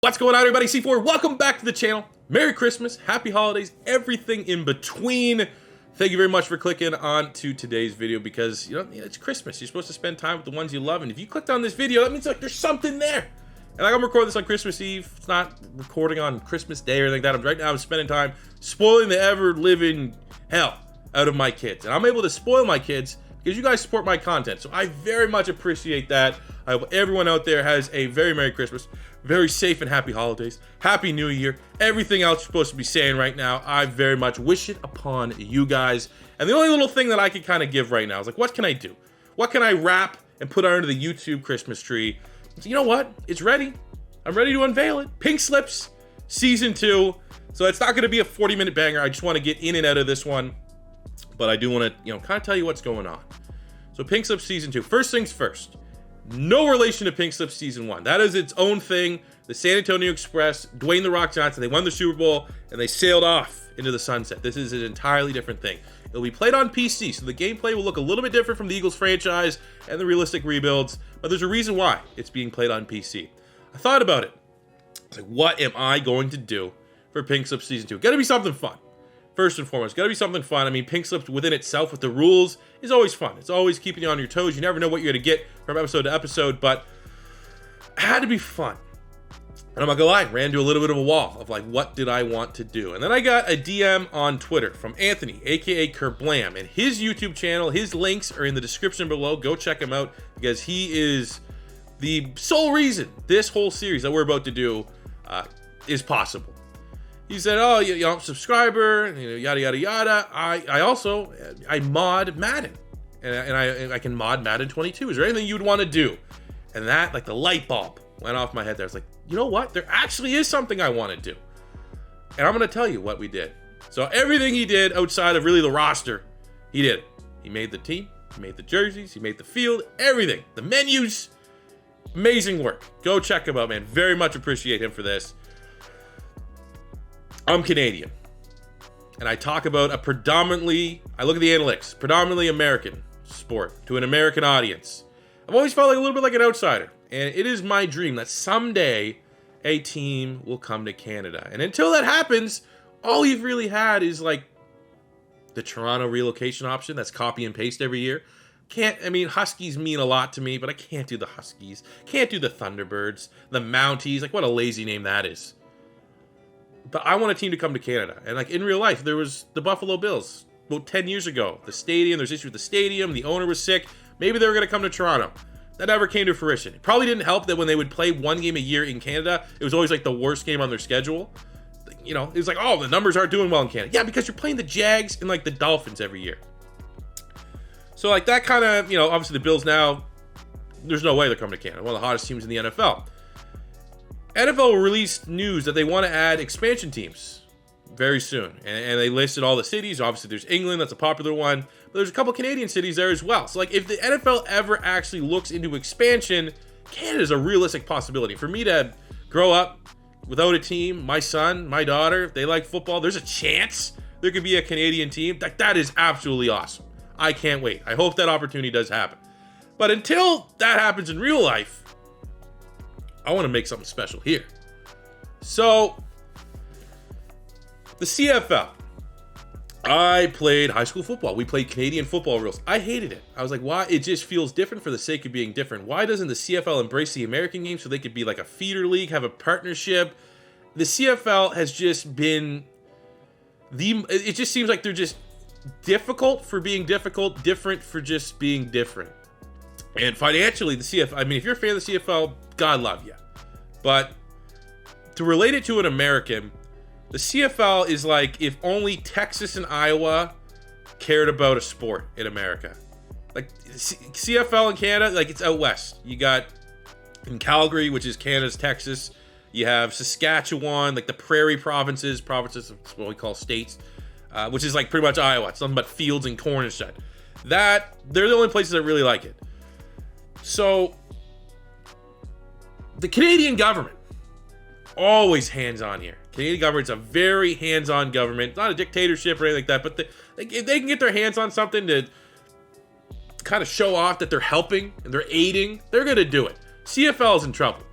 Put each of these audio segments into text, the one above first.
What's going on, everybody? C4, welcome back to the channel. Merry Christmas, Happy Holidays, everything in between. Thank you very much for clicking on to today's video because, it's Christmas. You're supposed to spend time with the ones you love, and if you clicked on this video, that means like there's something there. And I'm recording this on Christmas Eve. It's not recording on Christmas Day or anything like that. Right now I'm spending time spoiling the ever-living hell out of my kids. And I'm able to spoil my kids because you guys support my content. So I very much appreciate that. I hope everyone out there has a very Merry Christmas, very safe and happy holidays, Happy New Year, everything else you're supposed to be saying right now. I very much wish it upon you guys. And the only little thing that I can kind of give right now is like, what can I do? What can I wrap and put under the YouTube Christmas tree? So you know what? It's ready. I'm ready to unveil it. Pink Slips, Season 2. So it's not going to be a 40-minute banger. I just want to get in and out of this one. But I do want to, kind of tell you what's going on. So Pink Slips Season 2. First things first. No relation to Pink Slips Season 1. That is its own thing. The San Antonio Express, Dwayne "The Rock" Johnson, they won the Super Bowl, and they sailed off into the sunset. This is an entirely different thing. It'll be played on PC, so the gameplay will look a little bit different from the Eagles franchise and the realistic rebuilds, but there's a reason why it's being played on PC. I thought about it. I was like, what am I going to do for Pink Slips Season 2? Gotta be something fun. First and foremost, gotta be something fun. I mean, Pink Slips within itself with the rules is always fun. It's always keeping you on your toes. You never know what you're gonna get from episode to episode, but it had to be fun. And I'm not gonna lie, ran into a little bit of a wall of like, what did I want to do? And then I got a DM on Twitter from Anthony, aka Kerblam, and his YouTube channel, his links are in the description below. Go check him out because he is the sole reason this whole series that we're about to do is possible. He said, oh, subscriber, yada, yada, yada. I also mod Madden. And I can mod Madden 22. Is there anything you'd want to do? And that, like the light bulb went off my head there. I was like, you know what? There actually is something I want to do. And I'm going to tell you what we did. So everything he did outside of really the roster, he did it. He made the team. He made the jerseys. He made the field. Everything. The menus. Amazing work. Go check him out, man. Very much appreciate him for this. I'm Canadian, and I talk about I look at the analytics, predominantly American sport to an American audience. I've always felt like a little bit like an outsider, and it is my dream that someday a team will come to Canada. And until that happens, all you've really had is like the Toronto relocation option that's copy and paste every year. Huskies mean a lot to me, but I can't do the Huskies. Can't do the Thunderbirds, the Mounties. Like, what a lazy name that is. But I want a team to come to Canada. And like in real life, there was the Buffalo Bills about 10 years ago. The stadium, there's issues with the stadium. The owner was sick. Maybe they were going to come to Toronto. That never came to fruition. It probably didn't help that when they would play one game a year in Canada, it was always like the worst game on their schedule. It was like, oh, the numbers aren't doing well in Canada. Yeah, because you're playing the Jags and like the Dolphins every year. So like that kind of, obviously the Bills now, there's no way they're coming to Canada. One of the hottest teams in the NFL. NFL released news that they want to add expansion teams very soon. And they listed all the cities. Obviously, there's England. That's a popular one. But there's a couple Canadian cities there as well. So, like, if the NFL ever actually looks into expansion, Canada's a realistic possibility. For me to grow up without a team, my son, my daughter, if they like football, there's a chance there could be a Canadian team. That is absolutely awesome. I can't wait. I hope that opportunity does happen. But until that happens in real life, I want to make something special here. So, the CFL. I played high school football. We played Canadian football rules. I hated it. I was like, why? It just feels different for the sake of being different. Why doesn't the CFL embrace the American game so they could be like a feeder league, have a partnership? The CFL has just been it just seems like they're just difficult for being difficult, different for just being different. And financially, the CFL, if you're a fan of the CFL, God love you. But to relate it to an American, the CFL is like if only Texas and Iowa cared about a sport in America. Like CFL in Canada, like it's out west. You got in Calgary, which is Canada's Texas. You have Saskatchewan, like the prairie provinces, that's what we call states, which is like pretty much Iowa. It's nothing but fields and corn and shit. They're the only places that really like it. So, the Canadian government, always hands-on here. Canadian government's a very hands-on government. It's not a dictatorship or anything like that, but if they can get their hands on something to kind of show off that they're helping and they're aiding, they're going to do it. CFL is in trouble.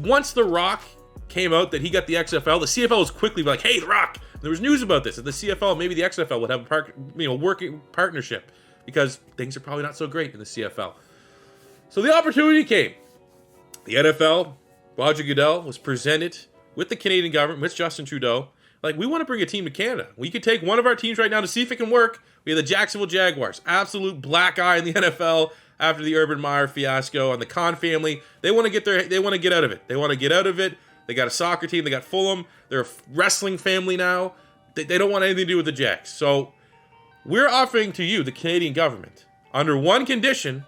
once The Rock came out that he got the XFL, the CFL was quickly like, hey, The Rock. There was news about this, that the CFL, maybe the XFL would have a working partnership because things are probably not so great in the CFL. So the opportunity came. The NFL, Roger Goodell, was presented with the Canadian government, with Justin Trudeau. Like, we want to bring a team to Canada. We could take one of our teams right now to see if it can work. We have the Jacksonville Jaguars, absolute black eye in the NFL after the Urban Meyer fiasco, and the Khan family. They want to get out of it. They want to get out of it. They got a soccer team. They got Fulham. They're a wrestling family now. They don't want anything to do with the Jags. So we're offering to you, the Canadian government, under one condition,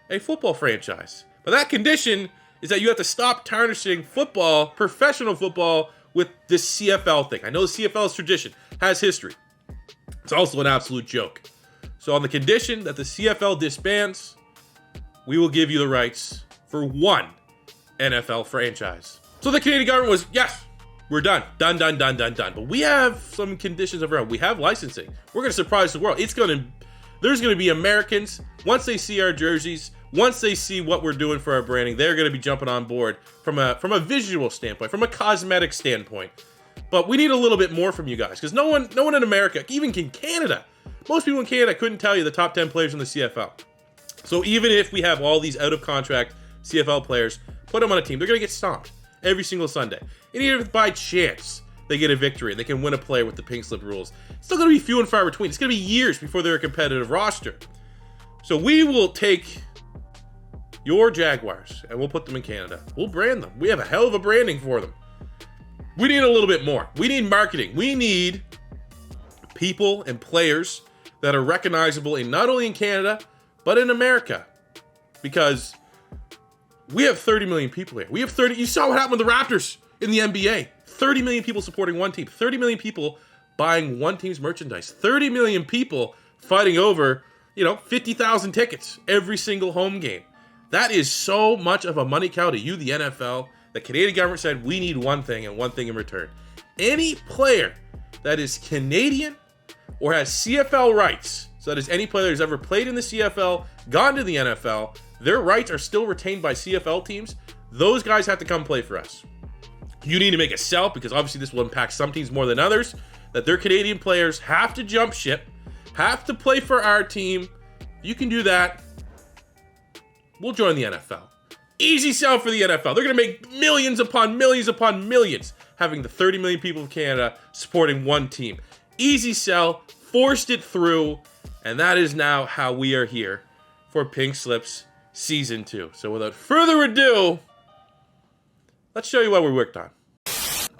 a football franchise. But that condition is that you have to stop tarnishing football, professional football, with this CFL thing. I know the CFL's tradition, has history. It's also an absolute joke. So on the condition that the CFL disbands, we will give you the rights for one NFL franchise. So the Canadian government was, yes, we're done. Done. But we have some conditions of our own. We have licensing. We're going to surprise the world. There's going to be Americans, once they see our jerseys, once they see what we're doing for our branding, they're going to be jumping on board from a visual standpoint, from a cosmetic standpoint. But we need a little bit more from you guys, because no one in America, even in Canada, most people in Canada couldn't tell you the top 10 players in the CFL. So even if we have all these out-of-contract CFL players, put them on a team, they're going to get stomped every single Sunday. And even if by chance they get a victory and they can win a player with the pink slip rules, it's still going to be few and far between. It's going to be years before they're a competitive roster. So we will take your Jaguars and we'll put them in Canada. We'll brand them. We have a hell of a branding for them. We need a little bit more. We need marketing. We need people and players that are recognizable in not only in Canada, but in America. Because we have 30 million people here. You saw what happened with the Raptors in the NBA. 30 million people supporting one team. 30 million people buying one team's merchandise. 30 million people fighting over, 50,000 tickets every single home game. That is so much of a money cow to you, the NFL. The Canadian government said we need one thing and one thing in return. Any player that is Canadian or has CFL rights, so that is any player who's ever played in the CFL, gone to the NFL, their rights are still retained by CFL teams. Those guys have to come play for us. You need to make a sell, because obviously this will impact some teams more than others, that their Canadian players have to jump ship, have to play for our team. You can do that. We'll join the NFL. Easy sell for the NFL. They're going to make millions upon millions upon millions having the 30 million people of Canada supporting one team. Easy sell, forced it through, and that is now how we are here for Pink Slips Season 2. So without further ado, let's show you what we worked on.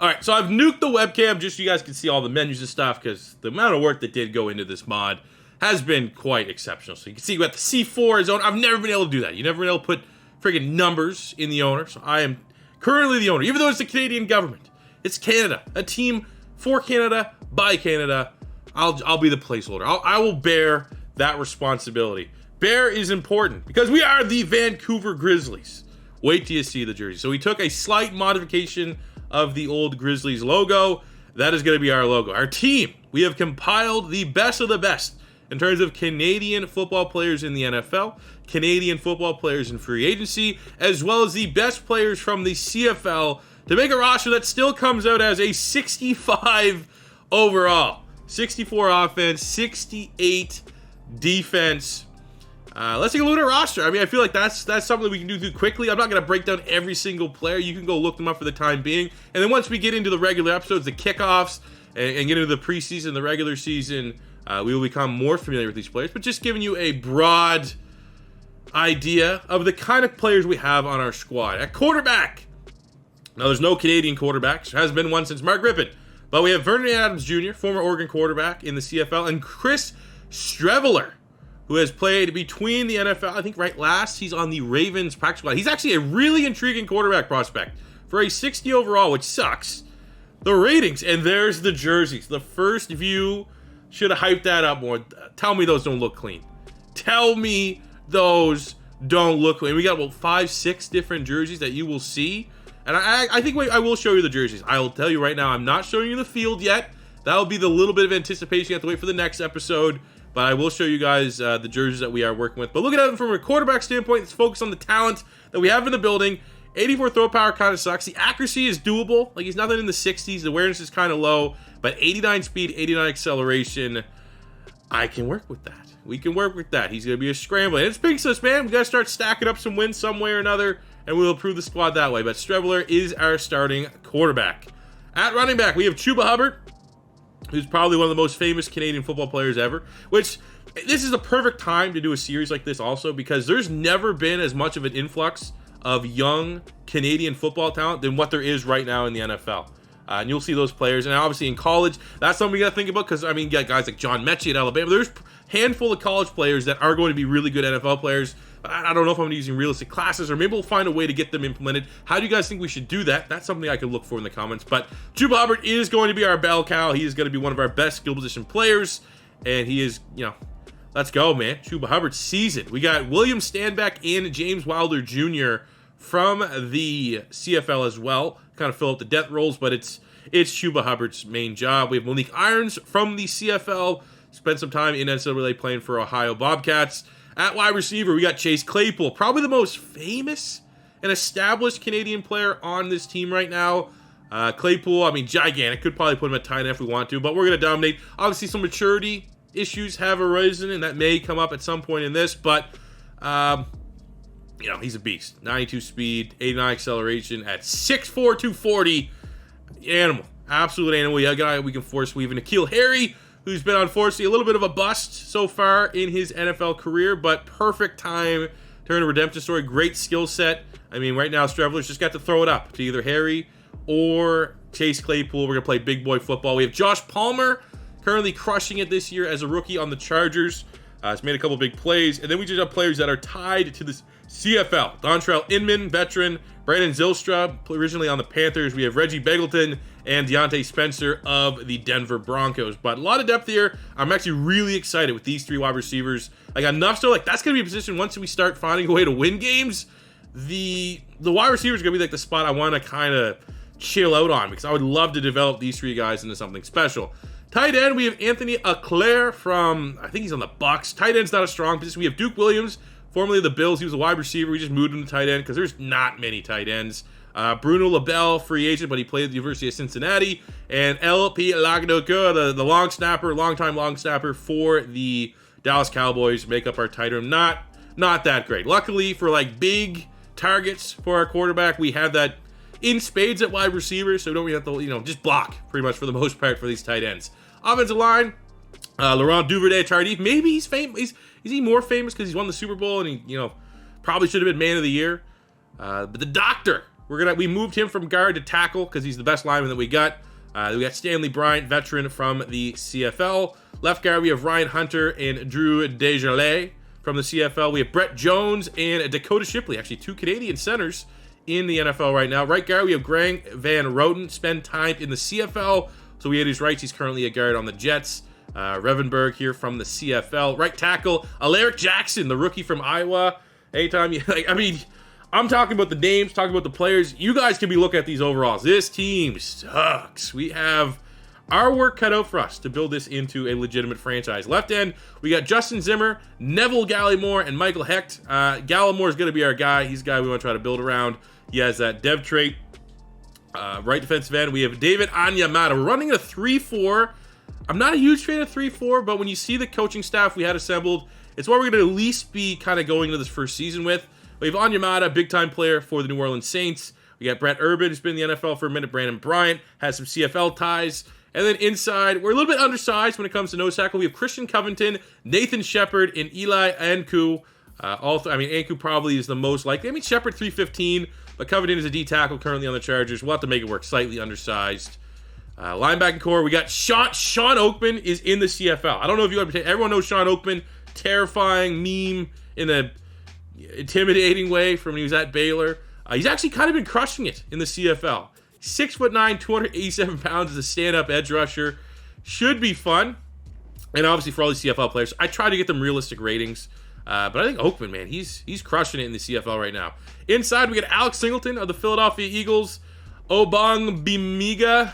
All right, so I've nuked the webcam just so you guys can see all the menus and stuff, because the amount of work that did go into this mod has been quite exceptional. So you can see we got the C4 zone. I've never been able to do that. You've never been able to put friggin' numbers in the owner. So I am currently the owner, even though it's the Canadian government. It's Canada, a team for Canada, by Canada. I'll be the placeholder. I will bear that responsibility. Bear is important because we are the Vancouver Grizzlies. Wait till you see the jersey. So we took a slight modification of the old Grizzlies logo. That is going to be our logo. Our team, we have compiled the best of the best in terms of Canadian football players in the NFL, Canadian football players in free agency, as well as the best players from the CFL to make a roster that still comes out as a 65 overall. 64 offense, 68 defense. Let's take a look at our roster. I mean, I feel like that's something that we can do quickly. I'm not going to break down every single player. You can go look them up for the time being. And then once we get into the regular episodes, the kickoffs, and get into the preseason, the regular season, we will become more familiar with these players. But just giving you a broad idea of the kind of players we have on our squad. At quarterback, now there's no Canadian quarterbacks. There hasn't been one since Mark Rippon. But we have Vernon Adams Jr., former Oregon quarterback in the CFL, and Chris STREVELER, who has played between the NFL, I think right last, he's on the Ravens practice squad. He's actually a really intriguing quarterback prospect for a 60 overall, which sucks. The ratings, and there's the jerseys. The first view should have hyped that up more. Tell me those don't look clean. Tell me those don't look clean. We got about 5-6 different jerseys that you will see. And I think I will show you the jerseys. I will tell you right now, I'm not showing you the field yet. That will be the little bit of anticipation. You have to wait for the next episode. But I will show you guys the jerseys that we are working with. But looking at them from a quarterback standpoint, let's focus on the talent that we have in the building. 84 throw power kind of sucks. The accuracy is doable. Like, he's nothing in the 60s. The awareness is kind of low. But 89 speed, 89 acceleration, I can work with that. We can work with that. He's going to be a scrambler. And it's Big Sis, man. We got to start stacking up some wins some way or another, and we'll improve the squad that way. But STREVELER is our starting quarterback. At running back, we have Chuba Hubbard, who's probably one of the most famous Canadian football players ever, which this is the perfect time to do a series like this also, because there's never been as much of an influx of young Canadian football talent than what there is right now in the NFL. And you'll see those players. And obviously in college, that's something we got to think about, because, I mean, you got guys like John Mechie at Alabama. There's a handful of college players that are going to be really good NFL players. I don't know if I'm using realistic classes, or maybe we'll find a way to get them implemented. How do you guys think we should do that? That's something I could look for in the comments. But Chuba Hubbard is going to be our bell cow. He is going to be one of our best skill position players. And he is, you know, let's go, man. Chuba Hubbard season. We got William Stanback and James Wilder Jr. from the CFL as well. Kind of fill up the death rolls, but it's Chuba Hubbard's main job. We have Monique Irons from the CFL. Spent some time in NCAA playing for Ohio Bobcats. At wide receiver, we got Chase Claypool, probably the most famous and established Canadian player on this team right now. Claypool, I mean, gigantic. Could probably put him at tight end if we want to, but we're going to dominate. Obviously, some maturity issues have arisen, and that may come up at some point in this, but, you know, he's a beast. 92 speed, 89 acceleration at 6'4", 240. Animal. Absolute animal. Yeah, guy we can force weave. And N'Keal Harry, who's been unfortunately a little bit of a bust so far in his NFL career, but perfect time, turn a redemption story, great skill set. I mean, right now, STREVELER's just got to throw it up to either Harry or Chase Claypool. We're going to play big boy football. We have Josh Palmer, currently crushing it this year as a rookie on the Chargers. He's made a couple big plays. And then we just have players that are tied to the CFL. Dontrell Inman, veteran. Brandon Zylstra, originally on the Panthers. We have Reggie Begelton and Deontay Spencer of the Denver Broncos. But a lot of depth here. I'm actually really excited with these three wide receivers. I got enough, so like that's going to be a position once we start finding a way to win games. The wide receivers are going to be like the spot I want to kind of chill out on, because I would love to develop these three guys into something special. Tight end, we have Anthony Auclair from, I think he's on the Bucs. Tight end's not a strong position. We have Duke Williams, formerly of the Bills. He was a wide receiver. We just moved him to tight end because there's not many tight ends. Bruno LaBelle, free agent, but he played at the University of Cincinnati. And LP Lagdoka, the long snapper, longtime long snapper for the Dallas Cowboys, make up our tight end. Not that great. Luckily for like big targets for our quarterback, we have that in spades at wide receiver, so we don't really have to, you know, just block pretty much for the most part for these tight ends. Offensive line, Laurent Duvernay-Tardif. Maybe he's famous. Is he more famous because he's won the Super Bowl and he, you know, probably should have been man of the year? But the doctor, we moved him from guard to tackle because he's the best lineman that we got. We got Stanley Bryant, veteran from the CFL. Left guard, we have Ryan Hunter and Drew Desjardins from the CFL. We have Brett Jones and Dakota Shipley, actually two Canadian centers in the NFL right now. Right guard, we have Greg Van Roten, spent time in the CFL. So we had his rights. He's currently a guard on the Jets. Revenberg here from the CFL. Right tackle, Alaric Jackson, the rookie from Iowa. Anytime you, like, I mean, I'm talking about the names, talking about the players. You guys can be looking at these overalls. This team sucks. We have our work cut out for us to build this into a legitimate franchise. Left end, we got Justin Zimmer, Neville Gallimore, and Michael Hecht. Gallimore is going to be our guy. He's the guy we want to try to build around. He has that dev trait. Right defensive end, we have David Onyemata. We're running a 3-4. I'm not a huge fan of 3-4, but when you see the coaching staff we had assembled, it's what we're going to at least be kind of going into this first season with. We have Onyemata, big-time player for the New Orleans Saints. We got Brett Urban, who's been in the NFL for a minute. Brandon Bryant has some CFL ties. And then inside, we're a little bit undersized when it comes to nose tackle. We have Christian Covington, Nathan Shepard, and Eli Ankou. Ankou probably is the most likely. I mean, Shepard 315, but Covington is a D tackle currently on the Chargers. We'll have to make it work. Slightly undersized. Linebacking core, we got Sean Oakman is in the CFL. I don't know if you everyone knows Sean Oakman. Terrifying meme in a intimidating way from when he was at Baylor. He's actually kind of been crushing it in the CFL. 6'9", 287 pounds as a stand-up edge rusher. Should be fun. And obviously for all these CFL players, I try to get them realistic ratings. But I think Oakman, man, he's crushing it in the CFL right now. Inside, we got Alex Singleton of the Philadelphia Eagles. Obong Bimiga,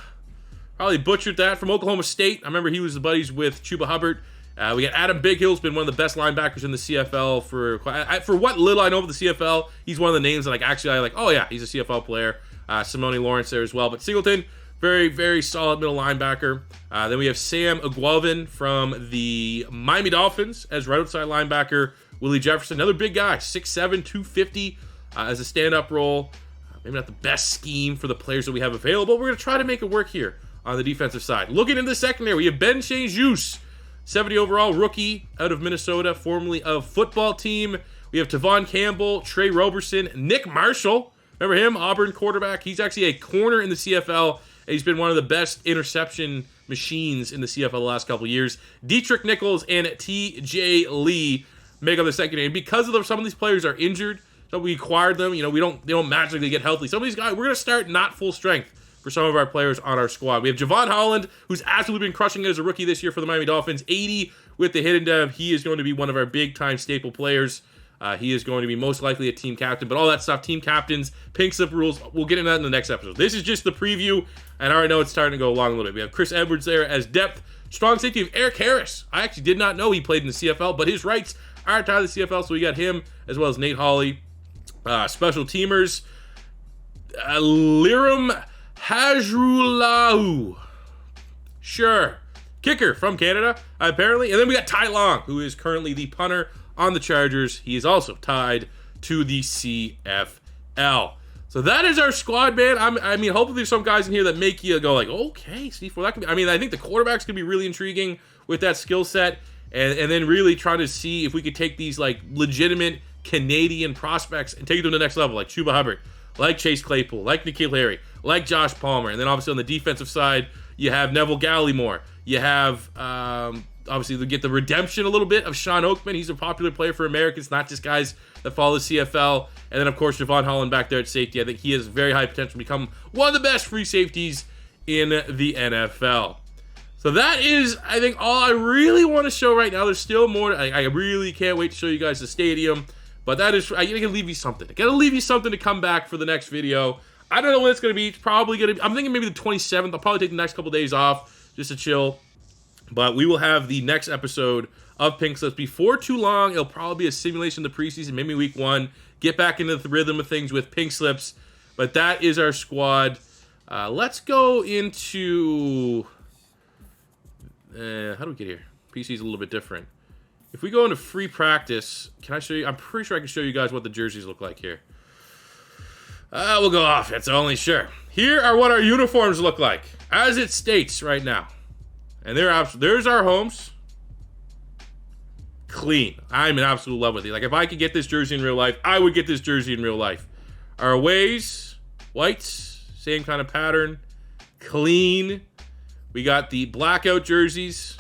probably butchered that, from Oklahoma State. I remember he was the buddies with Chuba Hubbard We got Adam Bighill's been one of the best linebackers in the CFL for what little I know of the CFL. He's one of the names that I like, oh yeah, he's a CFL player. Simone Lawrence there as well. But Singleton, very, very solid middle linebacker. Then we have Sam Aguelvin from the Miami Dolphins as right outside linebacker. Willie Jefferson, another big guy, 6'7", 250 as a stand-up role. Maybe not the best scheme for the players that we have available. We're going to try to make it work here on the defensive side. Looking into the secondary, we have Ben St-Juste, 70 overall, rookie out of Minnesota, formerly of football team. We have Tavon Campbell, Trey Roberson, Nick Marshall. Remember him, Auburn quarterback. He's actually a corner in the CFL. He's been one of the best interception machines in the CFL the last couple of years. Dietrich Nichols and T.J. Lee make up the secondary. And because of some of these players are injured, so we acquired them. They don't magically get healthy. Some of these guys, we're going to start not full strength for some of our players on our squad. We have Jevon Holland, who's absolutely been crushing it as a rookie this year for the Miami Dolphins. 80 with the hidden dev. He is going to be one of our big-time staple players. He is going to be most likely a team captain. But all that stuff, team captains, pink slip rules, we'll get into that in the next episode. This is just the preview, and I already know it's starting to go along a little bit. We have Chris Edwards there as depth. Strong safety of Eric Harris. I actually did not know he played in the CFL, but his rights are tied to the CFL, so we got him as well as Nate Hawley. Special teamers, Liram Hajrulahu. Sure. Kicker from Canada, apparently. And then we got Ty Long, who is currently the punter on the Chargers. He is also tied to the CFL. So that is our squad, man. I mean, hopefully there's some guys in here that make you go like, okay, Steve, well, that could be. I mean, I think the quarterback's going to be really intriguing with that skill set. And then really trying to see if we could take these like legitimate Canadian prospects and take them to the next level, like Chuba Hubbard, like Chase Claypool, like N'Keal Harry, like Josh Palmer. And then obviously on the defensive side, you have Neville Gallimore. You have, obviously, to get the redemption a little bit of Sean Oakman. He's a popular player for Americans, not just guys that follow the CFL. And then, of course, Jevon Holland back there at safety. I think he has very high potential to become one of the best free safeties in the NFL. So that is, I think, all I really want to show right now. There's still more. I really can't wait to show you guys the stadium. But that is, I gotta leave you something. I gotta leave you something to come back for the next video. I don't know when it's gonna be. It's probably gonna be, I'm thinking maybe the 27th. I'll probably take the next couple days off just to chill. But we will have the next episode of Pink Slips before too long. It'll probably be a simulation of the preseason, maybe week 1. Get back into the rhythm of things with Pink Slips. But that is our squad. Let's go into, how do we get here? PC's a little bit different. If we go into free practice, can I show you? I'm pretty sure I can show you guys what the jerseys look like here. We'll go off. That's only sure. Here are what our uniforms look like, as it states right now. And there's our homes. Clean. I'm in absolute love with it. Like, if I could get this jersey in real life, I would get this jersey in real life. Our aways, whites, same kind of pattern. Clean. We got the blackout jerseys.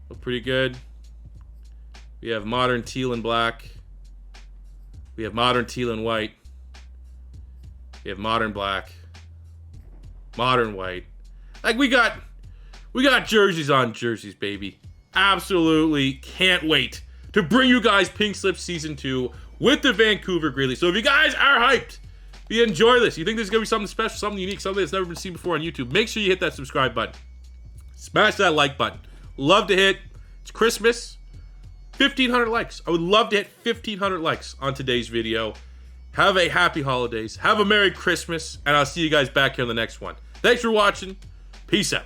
Look pretty good. We have modern teal and black. We have modern teal and white. We have modern black. Modern white. Like, we got jerseys on jerseys, baby. Absolutely can't wait to bring you guys Pink Slips Season 2 with the Vancouver Grizzlies. So if you guys are hyped, if you enjoy this, you think this is going to be something special, something unique, something that's never been seen before on YouTube, make sure you hit that subscribe button. Smash that like button. Love to hit. It's Christmas. 1,500 likes. I would love to hit 1,500 likes on today's video. Have a happy holidays. Have a Merry Christmas. And I'll see you guys back here on the next one. Thanks for watching. Peace out.